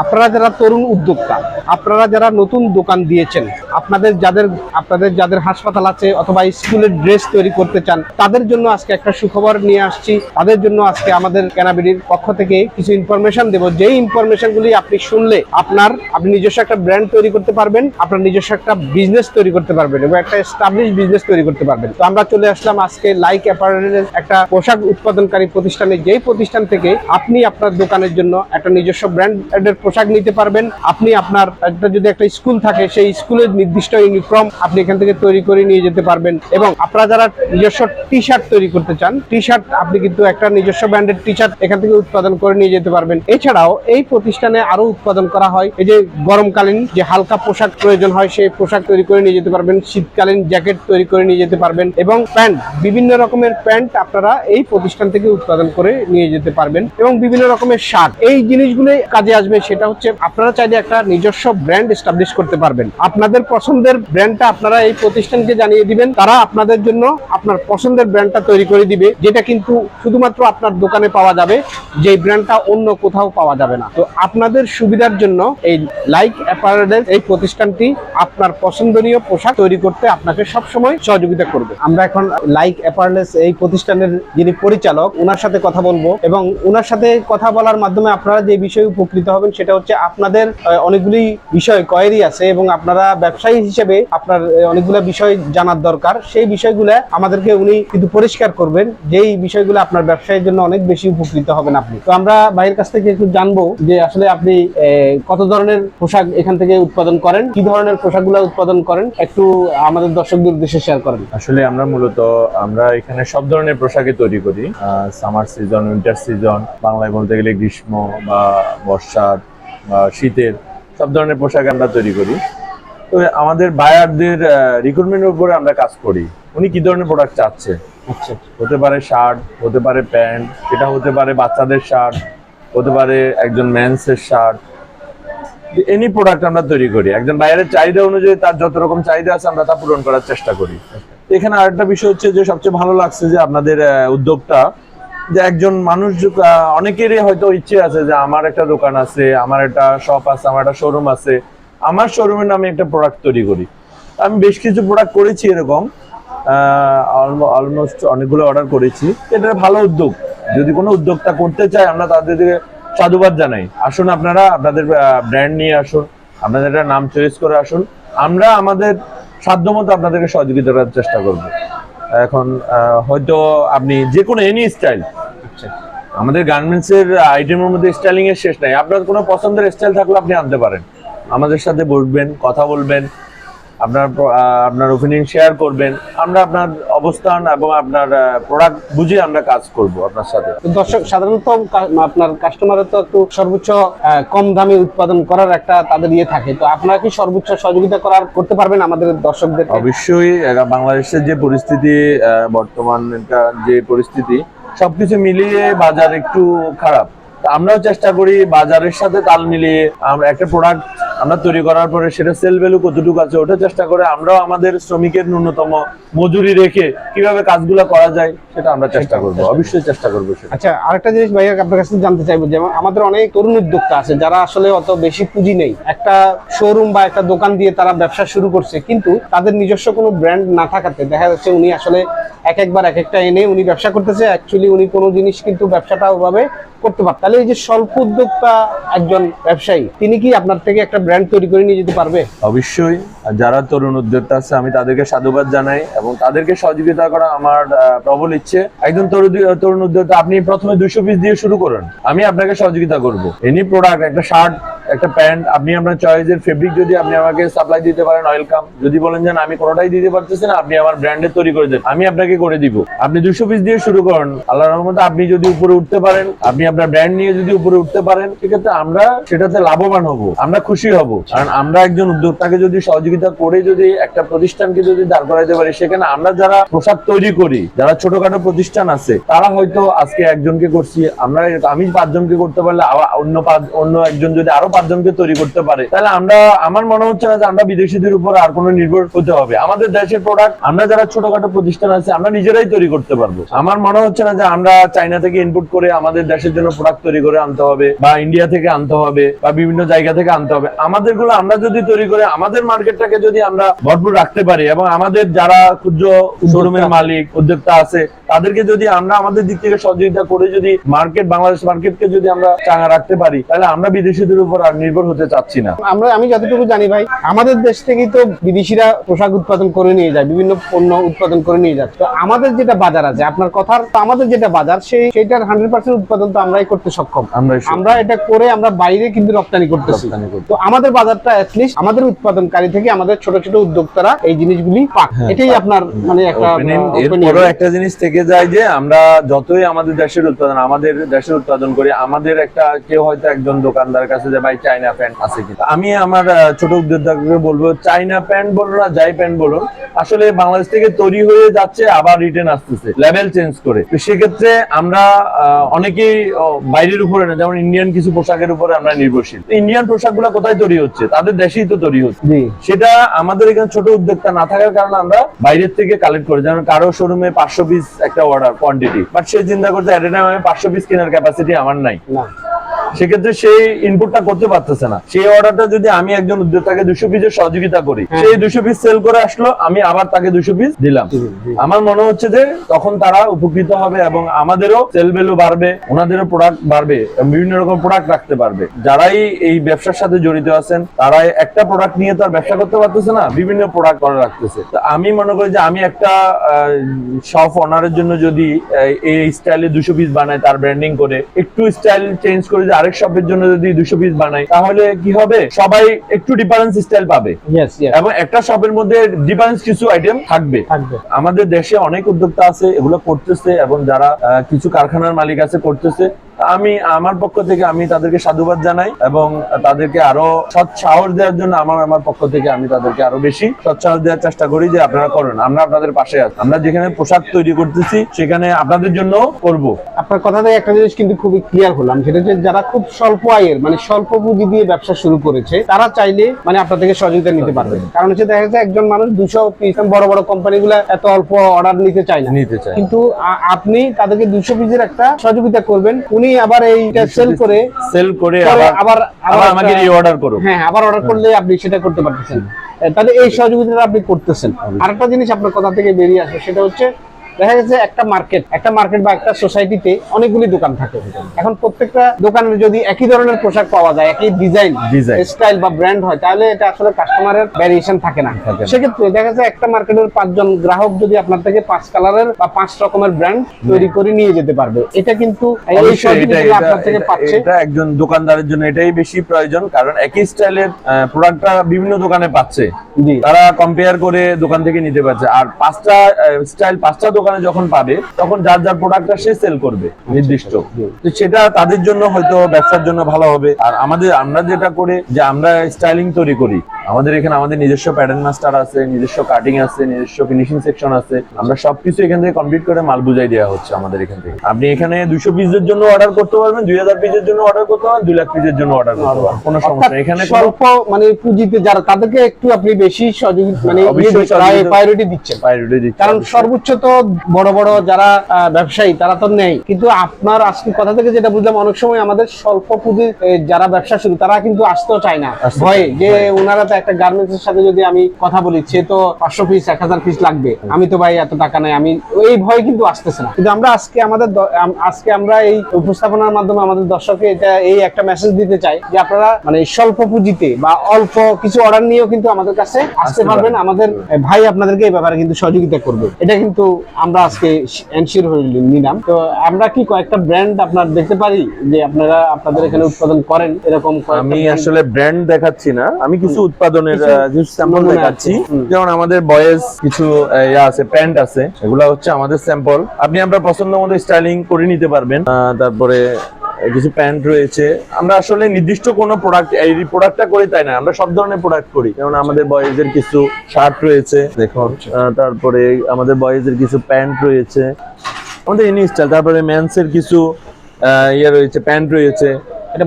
আপনারা যারা তরুণ উদ্যোক্তা, আপনারা যারা নতুন দোকান দিয়েছেন, আপনাদের যাদের হাসপাতাল আছে অথবা স্কুলের ড্রেস তৈরি করতে চান, তাদের জন্য আজকে একটা সুখবর নিয়ে আসছি। তাদের জন্য আজকে আমাদের কেনাবিডির পক্ষ থেকে কিছু ইনফরমেশন দেব, যেই ইনফরমেশনগুলি আপনি শুনলে আপনি নিজস্ব একটা ব্র্যান্ড তৈরি করতে পারবেন, আপনার নিজস্ব একটা বিজনেস তৈরি করতে পারবেন এবং একটা এস্টাবলিশ বিজনেস তৈরি করতে পারবেন। তো আমরা চলে আসলাম আজকে লাইক অ্যাপারেলের একটা পোশাক উৎপাদনকারী প্রতিষ্ঠানে, যেই প্রতিষ্ঠান থেকে আপনি আপনার দোকানের জন্য একটা নিজস্ব ব্র্যান্ডের পোশাক নিতে পারবেন। আপনি আপনার যদি একটা স্কুল থাকে, সেই স্কুলের নির্দিষ্ট ইউনিফর্ম আপনি এখান থেকে তৈরি করে নিয়ে যেতে পারবেন। এবং আপনারা যারা নিজস্ব টি শার্ট তৈরি করতে চান, টি শার্ট আপনি কিন্তু একটা নিজস্ব ব্র্যান্ডের টি শার্ট এখান থেকে উৎপাদন করে নিয়ে যেতে পারবেন। এছাড়াও এই প্রতিষ্ঠানে আরো উৎপাদন করা হয়, এই যে গরমকালীন যে হালকা পোশাক প্রয়োজন হয়, সেই পোশাক তৈরি করে নিয়ে যেতে পারবেন। শীতকালীন জ্যাকেট তৈরি করে নিয়ে যেতে পারবেন এবং প্যান্ট, বিভিন্ন রকমের প্যান্ট আপনারা এই প্রতিষ্ঠান থেকে উৎপাদন করে নিয়ে যেতে পারবেন এবং বিভিন্ন রকমের শার্ট। এই জিনিসগুলো কাজে আসবে, সেটা হচ্ছে আপনারা চাইলে একটা নিজস্ব ব্র্যান্ড এস্টাবলিশ করতে পারবেন। আপনাদের পছন্দের ব্র্যান্ডটা আপনারা এই প্রতিষ্ঠানকে জানিয়ে দিবেন, তারা আপনাদের জন্য আপনার পছন্দের ব্র্যান্ডটা তৈরি করে দিবে, যেটা কিন্তু শুধুমাত্র আপনার দোকানে পাওয়া যাবে, যে ব্র্যান্ডটা অন্য কোথাও পাওয়া যাবে না। তো আপনাদের সুবিধার জন্য এই লাইক অ্যাপারেলের এই প্রতিষ্ঠানটি আপনার পছন্দনীয় পোশাক তৈরি করতে আপনাকে সবসময় সহযোগিতা করবে। আমরা এখন লাইক অ্যাপারেলস এই প্রতিষ্ঠানের যিনি পরিচালক, ওনার সাথে কথা বলবো এবং ওনার সাথে কথা বলার মাধ্যমে আপনারা যে বিষয়ে উপকৃত হবেন সেটা হচ্ছে আপনাদের অনেকগুলি বিষয় কোয়েরি আছে এবং আপনারা ব্যবসায়ী হিসেবে আপনার অনেকগুলো বিষয় জানার দরকার। সেই বিষয়গুলো আমাদেরকে উনি কিন্তু পরিষ্কার করবেন, যেই বিষয়গুলো আপনার ব্যবসায়ের জন্য অনেক বেশি উপকৃত হবেন আপনি। তো আমরা ভাইয়ের কাছ থেকে একটু জানবো যে আসলে আপনি কত ধরনের পোশাক এখান থেকে উৎপাদন করেন, কি ধরনের পোশাকগুলো উৎপাদন করেন, একটু আমাদের দর্শকদের উদ্দেশ্যে শেয়ার করেন। আসলে আমরা এখানে সব ধরনের পোশাকই তৈরি করি। সামার সিজন, উইন্টার সিজন, বাংলায় বলতে গেলে গ্রীষ্ম বা বর্ষার বা শীতের সব ধরনের পোশাক আমরা তৈরি করি। তো আমাদের বায়ারদের রিক্রুটমেন্টের উপরে আমরা কাজ করি। উনি কি ধরনের প্রোডাক্ট চাচ্ছে, আচ্ছা, হতে পারে শার্ট, হতে পারে প্যান্ট, সেটা হতে পারে বাচ্চাদের শার্ট, হতে পারে একজন মেন্সের শার্ট, এনি প্রোডাক্ট আমরা তৈরি করি। একজন বাইরের চাহিদা অনুযায়ী তার যত রকম চাহিদা আছে আমরা তা পূরণ করার চেষ্টা করি। এখানে আরেকটা বিষয় হচ্ছে যে সবচেয়ে ভালো লাগছে যে আপনাদের উদ্যোগটা, যে একজন মানুষ, অনেকেরই হয়তো ইচ্ছে আছে যে আমার একটা দোকান আছে, আমার একটা শপ আছে, আমার একটা শোরুম আছে, আমার শোরুমের নামে একটা প্রোডাক্ট তৈরি করি। আমি বেশ কিছু প্রোডাক্ট করেছি এরকম, অলমোস্ট অনেকগুলো অর্ডার করেছি। এটা ভালো উদ্যোগ। যদি কোনো উদ্যোক্তা করতে চায় আমরা তাদেরকে সাধুবাদ জানাই। আসুন, আপনারা আপনাদের ব্র্যান্ড নিয়ে আসুন, আপনাদের একটা নাম চয়েস করে আসুন, আমরা আমাদের সাধ্যমতো আপনাদেরকে সহযোগিতা করার চেষ্টা করব। এখন হয়তো আপনি যে কোনো এনি স্টাইল, আমাদের গার্মেন্টস এর আইটেমের মধ্যে স্টাইলিং এর শেষ নাই। আপনার কোনো পছন্দের স্টাইল থাকলে আপনি আনতে পারেন, আমাদের সাথে বসবেন, কথা বলবেন, আপনার ওপিনিয়ন শেয়ার করবেন। আমরা আপনার অবস্থান এবং আপনার প্রোডাক্ট বুঝে আমরা কাজ করব আপনার সাথে। দর্শক, সাধারণত আপনার কাস্টমারের তো একটু সর্বোচ্চ কম দামে উৎপাদন করার একটা তাদের ইয়ে থাকে, তো আপনারা কি সর্বোচ্চ সহযোগিতা করতে পারবেন আমাদের দর্শকদের? অবশ্যই। বাংলাদেশের যে পরিস্থিতি, বর্তমান যে পরিস্থিতি, সবকিছু মিলিয়ে বাজার একটু খারাপ। আমরাও চেষ্টা করি বাজারের সাথে তাল মিলিয়ে আমরা একটা প্রোডাক্ট আমরা তৈরি করার পরে সেটা সেল ভ্যালু কতটুকু আছে ওটা চেষ্টা করে আমরাও আমাদের শ্রমিকের ন্যূনতম মজুরি রেখে কিভাবে কাজগুলো করা যায় সেটা আমরা চেষ্টা করব, অবশ্যই চেষ্টা করবো। আচ্ছা, আরেকটা জিনিস ভাইয়া আপনার কাছে জানতে চাইবো, যেমন আমাদের অনেক তরুণ উদ্যোক্তা আছে যারা আসলে অত বেশি পুঁজি নেই, একটা শোরুম বা একটা দোকান দিয়ে তারা ব্যবসা শুরু করছে, কিন্তু তাদের নিজস্ব কোনো ব্র্যান্ড না থাকাতে দেখা যাচ্ছে উনি আসলে একবার এক একটা এনে উনি ব্যবসা করতেছে, অ্যাকচুয়ালি উনি কোনো জিনিস কিন্তু ব্যবসাটা ওভাবে করতে পারে। তাহলে এই যে স্বল্প উদ্যোক্তা একজন ব্যবসায়ী, তিনি কি আপনার থেকে একটা ব্র্যান্ড তৈরি করে নিয়ে যেতে পারবে? অবশ্যই। যারা তরুণ উদ্যোক্তা আছে আমি তাদেরকে সাধুবাদ জানাই এবং তাদেরকে সহযোগিতা করা আমার প্রবল ইচ্ছে। একজন তরুণ উদ্যোক্তা, আপনি প্রথমে 200 পিস দিয়ে শুরু করুন, আমি আপনাকে সহযোগিতা করব। এনি প্রোডাক্ট, একটা শার্ট, একটা প্যান্ট, আপনি আপনার চয়েসের ফেব্রিক যদি আপনি আমাকে সাপ্লাই দিতে পারেন, ওয়েলকাম। যদি বলেন যে আমি কোনোটাই দিতে পারতেছি না, আপনি আমার ব্র্যান্ডে তৈরি করে দেন, আমি আপনাকে করে দিব। আপনি 200 পিস দিয়ে শুরু করুন, আল্লাহর রহমতে আপনি যদি উপরে উঠতে পারেন, আপনি আপনার ব্র্যান্ড নিয়ে যদি উপরে উঠতে পারেন, সেক্ষেত্রে আমরা সেটাতে লাভবান হব, আমরা খুশি হব। কারণ আমরা একজন উদ্যোক্তাকে যদি সহযোগিতা করে যদি একটা প্রতিষ্ঠানকে যদি দাঁড় করাইতে পারি, সেখানে আমরা যারা পোশাক তৈরি করি, যারা ছোটখাটো প্রতিষ্ঠান আছে, তারা হয়তো আজকে একজনকে করছি, আমি 5 জনকে করতে পারলে অন্য একজন যদি আরো 5জনকে তৈরি করতে পারে, তাহলে আমরা, আমার মনে হচ্ছে না যে আমরা বিদেশিদের উপর আর কোনো নির্ভর হতে হবে। আমাদের দেশের প্রোডাক্ট আমরা যারা ছোটখাটো প্রতিষ্ঠান আছে আমরা নিজেরাই তৈরি করতে পারবো। আমার মনে হচ্ছে না যে আমরা চায়না থেকে ইনপুট করে আমাদের দেশের জন্য প্রোডাক্ট তৈরি করে আনতে হবে, বা ইন্ডিয়া থেকে আনতে হবে, বা বিভিন্ন জায়গা থেকে আনতে হবে। আমাদের গুলো আমরা যদি তৈরি করে আমাদের মার্কেটটাকে যদি আমরা ভরপুর রাখতে পারি, এবং আমাদের যারা ক্ষুদ্র শোরুমের মালিক উদ্যোক্তা আছে তাদেরকে যদি আমরা আমাদের দিক থেকে সহযোগিতা করে যদি মার্কেট, বাংলাদেশ মার্কেটকে যদি আমরা চাঙ্গা রাখতে পারি, তাহলে আমরা বিদেশিদের উপর আর নির্ভর হতে চাচ্ছি না। আমি যতটুকু জানি ভাই, আমাদের দেশ থেকেই তো বিদেশিরা পোশাক উৎপাদন করে নিয়ে যায়, বিভিন্ন পণ্য উৎপাদন করে নিয়ে যাচ্ছে। তো আমাদের যেটা বাজার আছে, আপনার কথার তো আমাদের যেটা বাজার, সেইটার 100% উৎপাদন তো আমরাই করতে সক্ষম। আমরা এটা করে আমরা বাইরে কিন্তু রপ্তানি করতেছি। তো আমাদের বাজারটা অ্যাটলিস্ট আমাদের উৎপাদনকারী থেকে আমাদের ছোট ছোট উদ্যোক্তারা এই জিনিসগুলি পাক। এটাই আপনার মানে একটা জিনিস থেকে যায় যে আমরা যতই আমাদের দেশের উৎপাদন করি, আমাদের একটা কেউ হয়তো একজন দোকানদার কাছে যে ভাই চায়না প্যান্ট আছে কিনা, আমি আমার ছোট উদ্যোক্তাকে বলবো চায়না প্যান্ট বলুন না যাই প্যান্ট বলুন, আসলে বাংলাদেশ থেকে তৈরি হয়ে যাচ্ছে আবার রিটার্ন আসতেছে লেভেল চেঞ্জ করে। তো সেক্ষেত্রে আমরা অনেকেই বাইরের উপরে না, যেমন ইন্ডিয়ান কিছু পোশাকের উপরে আমরা নির্ভরশীল। ইন্ডিয়ান পোশাকগুলো কোথায় তৈরি হচ্ছে? তাদের দেশেই তো তৈরি হচ্ছে। সেটা আমাদের এখানে ছোট উদ্যোক্তা না থাকার কারণে আমরা বাইরের থেকে কালেক্ট করি। যেমন কারো শোরুমে 500 পিস একটা অর্ডার কোয়ান্টিটি, বাট সে চিন্তা করতে এট এ টাইম আমি 500 পিস কেনার ক্যাপাসিটি আমার নাই, সেক্ষেত্রে সেই ইনপুটটা করতে পারতেছে না। সেই অর্ডারটা যদি আমি একজন উদ্যোক্তাকে 200 পিসের সহযোগিতা করি, সেই 200 পিস সেল করে আসলো, আমি আবার তাকে 200 পিস দিলাম, আমার মনে হচ্ছে যে তখন তারা উপকৃত হবে এবং আমাদেরও সেল ভ্যালু বাড়বে, ওনাদেরও প্রোডাক্ট বাড়বে, বিভিন্ন রকম প্রোডাক্ট রাখতে পারবে। যারাই এই ব্যবসার সাথে জড়িত আছেন তারা একটা প্রোডাক্ট নিয়ে তো আর ব্যবসা করতে পারতেছে না, বিভিন্ন প্রোডাক্ট করে রাখতেছে। তো আমি মনে করি যে আমি একটা শপ ওনারের জন্য যদি এই স্টাইলে 200 পিস বানাই, তার ব্র্যান্ডিং করে একটু স্টাইল চেঞ্জ করে আরেক শপের জন্য যদি 200 পিস বানাই, তাহলে কি হবে, সবাই একটু ডিফারেন্স স্টাইল পাবে এবং একটা শপের মধ্যে ডিফারেন্স কিছু আইটেম থাকবে। আমাদের দেশে অনেক উদ্যোক্তা আছে এগুলো করতেছে, এবং যারা কিছু কারখানার মালিক আছে করতেছে। আমি আমার পক্ষ থেকে আমি তাদেরকে সাধুবাদ জানাই এবং তাদেরকে আরো সৎ সাহস দেওয়ার জন্য আমার পক্ষ থেকে আমি তাদেরকে আরো বেশি সৎ সাহস দেওয়ার চেষ্টা করি যে আপনারা করুন, আমরা আপনাদের পাশে আছি। আমরা যেখানে পোশাক তৈরি করতেছি সেখানে আপনাদের জন্য করব। আপনার কথা থেকে একটা জিনিস কিন্তু খুবই ক্লিয়ার হলাম, সেটা হচ্ছে যারা খুব স্বল্প আয়ের মানে স্বল্প পুঁজি দিয়ে ব্যবসা শুরু করেছে তারা চাইলে মানে আপনার থেকে সহযোগিতা নিতে পারবে। কারণ হচ্ছে দেখা যাচ্ছে একজন মানুষ 200 পিস, বড় বড় কোম্পানিগুলো এত অল্প অর্ডার নিতে চায় না, কিন্তু আপনি তাদেরকে 200 পিসের একটা সহযোগিতা করবেন, উনি আবার এইটা সেল করে আবার আমাকে এই অর্ডার করো, হ্যাঁ আবার অর্ডার করলে আপনি সেটা করতে পারতেছেন। তাহলে এই সহযোগিতাটা আপনি করতেছেন। আরেকটা জিনিস আপনার কথা থেকে বেরিয়ে আসে, সেটা হচ্ছে দেখা যাচ্ছে একটা মার্কেট বা একটা সোসাইটিতে অনেকগুলি দোকান থাকে। এখন প্রত্যেকটা দোকানের যদি একই ধরনের পোশাক পাওয়া যায়, একই ডিজাইন স্টাইল বা ব্র্যান্ড হয়, তাহলে এটা আসলে কাস্টমারের ভ্যারিয়েশন থাকে না। সেক্ষেত্রে দেখা যাচ্ছে একটা মার্কেটের 5 জন গ্রাহক যদি আপনার থেকে 5 কালারের বা 5 রকমের ব্র্যান্ড তৈরি করে নিয়ে যেতে পারবে, এটা কিন্তু আপনার থেকে পাচ্ছে। এটা একজন দোকানদারের জন্য এটাই বেশি প্রয়োজন, কারণ একই স্টাইলের প্রোডাক্টটা বিভিন্ন দোকানে পাচ্ছে, তারা কম্পেয়ার করে দোকান থেকে নিতে পারছে। আর 5টা স্টাইল 5টা দোকানে যখন পাবে তখন যার যার প্রোডাক্টটা সে সেল করবে নির্দিষ্ট। তো সেটা তাদের জন্য হয়তো ব্যবসার জন্য ভালো হবে। আর আমরা যেটা করে যে আমরা স্টাইলিং তৈরি করি, আমাদের এখানে আমাদের নিজস্ব প্যাটার্ন মাস্টার আছে, নিজস্ব কাটিং আছে, নিজস্ব ফিনিশিং সেকশন আছে, আমরা সবকিছু এখান থেকে কমপ্লিট করে মাল বুঝাই দেওয়া হচ্ছে আমাদের এখান থেকে। আপনি এখানে 200 পিসের জন্য অর্ডার করতে পারবেন, 2000 পিসের জন্য অর্ডার করতে পারবেন, 2 লাখ পিসের জন্য অর্ডার করতে পারবেন, কোনো সমস্যা নেই। এখানে স্বল্প মানে পুঁজিতে যারা, তাদেরকে একটু আপনি বেশি সহযোগিতা মানে প্রায়োরিটি দিচ্ছেন, কারণ সর্বোচ্চ তো বড় বড় যারা ব্যবসায়ী তারা তো নেই। কিন্তু আপনার আজকে কথা থেকে যেটা বুঝলাম, অনেক সময় আমাদের স্বল্প পুঁজির যারা ব্যবসা শুরু তারা কিন্তু আসতেও চায় না, ভয়ে যে ওনারা তো একটা গার্মেন্টস এর সাথে যদি আমি কথা বলি, সে তো 500 পিস 1000 পিস লাগবে, আমি তো ভাই এত টাকা নাই, আমি এই ভয় কিন্তু আসতেছে না। কিন্তু আমরা আজকে আমরা এই উপস্থাপনার মাধ্যমে আমাদের দর্শককে এই একটা মেসেজ দিতে চাই যে আপনারা মানে স্বল্প পুঁজিতে বা অল্প কিছু অর্ডার নিয়েও কিন্তু আমাদের কাছে আসতে পারবেন। আমাদের ভাই আপনাদেরকে এই ব্যাপারে কিন্তু সহযোগিতা করবে, এটা কিন্তু আমরা আজকে এনশিওর হয়ে নিলাম। তো আমরা কি কয়েকটা ব্র্যান্ড আপনার দেখতে পারি যে আপনারা আপনাদের এখানে উৎপাদন করেন এরকম? আমি আসলে ব্র্যান্ড দেখাচ্ছি না, আমি কিছু উৎপাদনের কিছু স্যাম্পল দেখাচ্ছি। যেমন আমাদের বয়েজ কিছু আছে, প্যান্ট আছে, এগুলা হচ্ছে আমাদের স্যাম্পল। আপনি আপনার পছন্দ মতো স্টাইলিং করে নিতে পারবেন। তারপরে কিছু প্যান্ট রয়েছে। আমরা আসলে নির্দিষ্ট কোনো প্রোডাক্ট এই প্রোডাক্টটা করি তাই না, আমরা সব ধরনের প্রোডাক্ট করি। যেমন আমাদের বয়েজের কিছু শার্ট রয়েছে দেখুন, তারপরে আমাদের বয়েজের কিছু প্যান্ট রয়েছে, আমাদের এনি স্টাইল। তারপরে মেন্সের কিছু রয়েছে, প্যান্ট রয়েছে।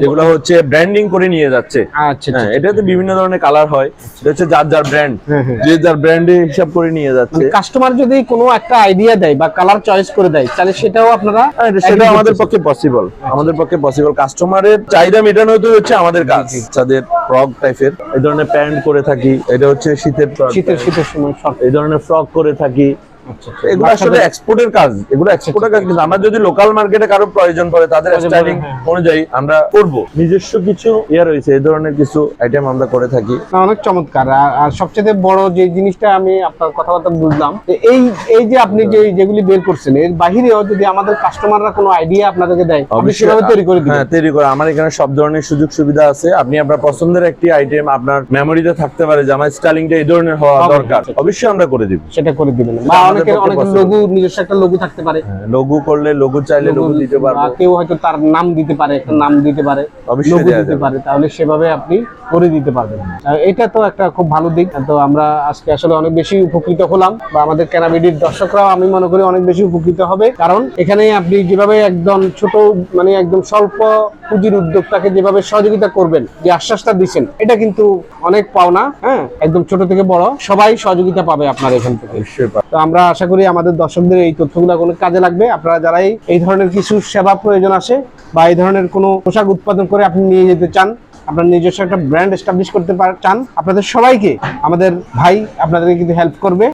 যেগুলো হচ্ছে ব্র্যান্ডিং করে নিয়ে যাচ্ছে। আচ্ছা হ্যাঁ, এটাতে বিভিন্ন ধরনের কালার হয়, এটা হচ্ছে যার যার ব্র্যান্ড, যে যার ব্র্যান্ডে হিসাব করে নিয়ে যাচ্ছে। কাস্টমার যদি কোনো একটা আইডিয়া দেয় বা কালার চয়েস করে দেয়, তাহলে সেটাও আপনারা সেটা আমাদের পক্ষে পসিবল, আমাদের পক্ষে পসিবল। কাস্টমারের চাহিদা মেটানো হচ্ছে আমাদের কাজ। তাদের ফ্রক টাইপের এই ধরনের প্যান্ট করে থাকি, এটা হচ্ছে শীতের সময় এই ধরনের ফ্রক করে থাকি। এগুলো আসলে এক্সপোর্টের কাজ, এগুলো এক্সপোর্টের কাজ। কিন্তু আমরা যদি লোকাল মার্কেটে কারো প্রয়োজন পড়ে তাদের স্টাইলিং অনুযায়ী আমরা করব। নিজস্ব কিছু রয়েছে, এই ধরনের কিছু আইটেম আমরা করে থাকি। অনেক চমৎকার। আর সবচেয়ে বড় যে জিনিসটা আমি আপনার কথাবার্তা বুঝলাম, এই যে আপনি যেগুলি বের করছেন, এর বাহিরেও যদি আমাদের কাস্টমাররা কোনো আইডিয়া আপনাদেরকে দেয়, আপনি সেভাবে তৈরি করে দিবেন? হ্যাঁ, তৈরি করে। আমার এখানে সব ধরনের সুযোগ সুবিধা আছে। আপনি আপনার পছন্দের একটি আইটেম আপনার মেমোরিতে থাকতে পারে যে আমার স্টাইলিংটা এই ধরনের হওয়া দরকার, অবশ্যই আমরা করে দিব। সেটা করে দিবেন। বা অনেক লোগো, নিজস্ব একটা লোগো থাকতে পারে, লোগো করলে লোগো চাইলে লোগো দিতে পারবো। কেউ হয়তো তার নাম দিতে পারে, একটা নাম দিতে পারে, অবশ্যই দিতে পারে, তাহলে সেভাবে আপনি করে দিতে পারবেন। এটা তো একটা খুব ভালো দিক। তো আমরা আজকে আসলে অনেক বেশি উপকৃত হলাম, বা আমাদের কেনাবিডির দর্শকরাও আমি মনে করি অনেক বেশি উপকৃত হবে। কারণ এখানে আপনি যেভাবে একদম ছোট, মানে একদম স্বল্প পুঁজির উদ্যোক্তাকে যেভাবে সহযোগিতা করবেন, যে আশ্বাসটা দিচ্ছেন, এটা কিন্তু অনেক পাওনা। হ্যাঁ, একদম ছোট থেকে বড় সবাই সহযোগিতা পাবে আপনার এখান থেকে। তো আমরা আশা করি আমাদের দর্শকদের এই তথ্যগুলো কোনো কাজে লাগবে। আপনারা যারা এই ধরনের কিছু সেবা প্রয়োজন আসে, বা এই ধরনের কোনো পোশাক উৎপাদন করে আপনি নিয়ে যেতে চান, আপনার নিজস্ব একটা ব্র্যান্ড এস্টাবলিশ করতে চান, আপনাদের সবাইকে আমাদের ভাই আপনাদেরকে কিন্তু হেল্প করবে।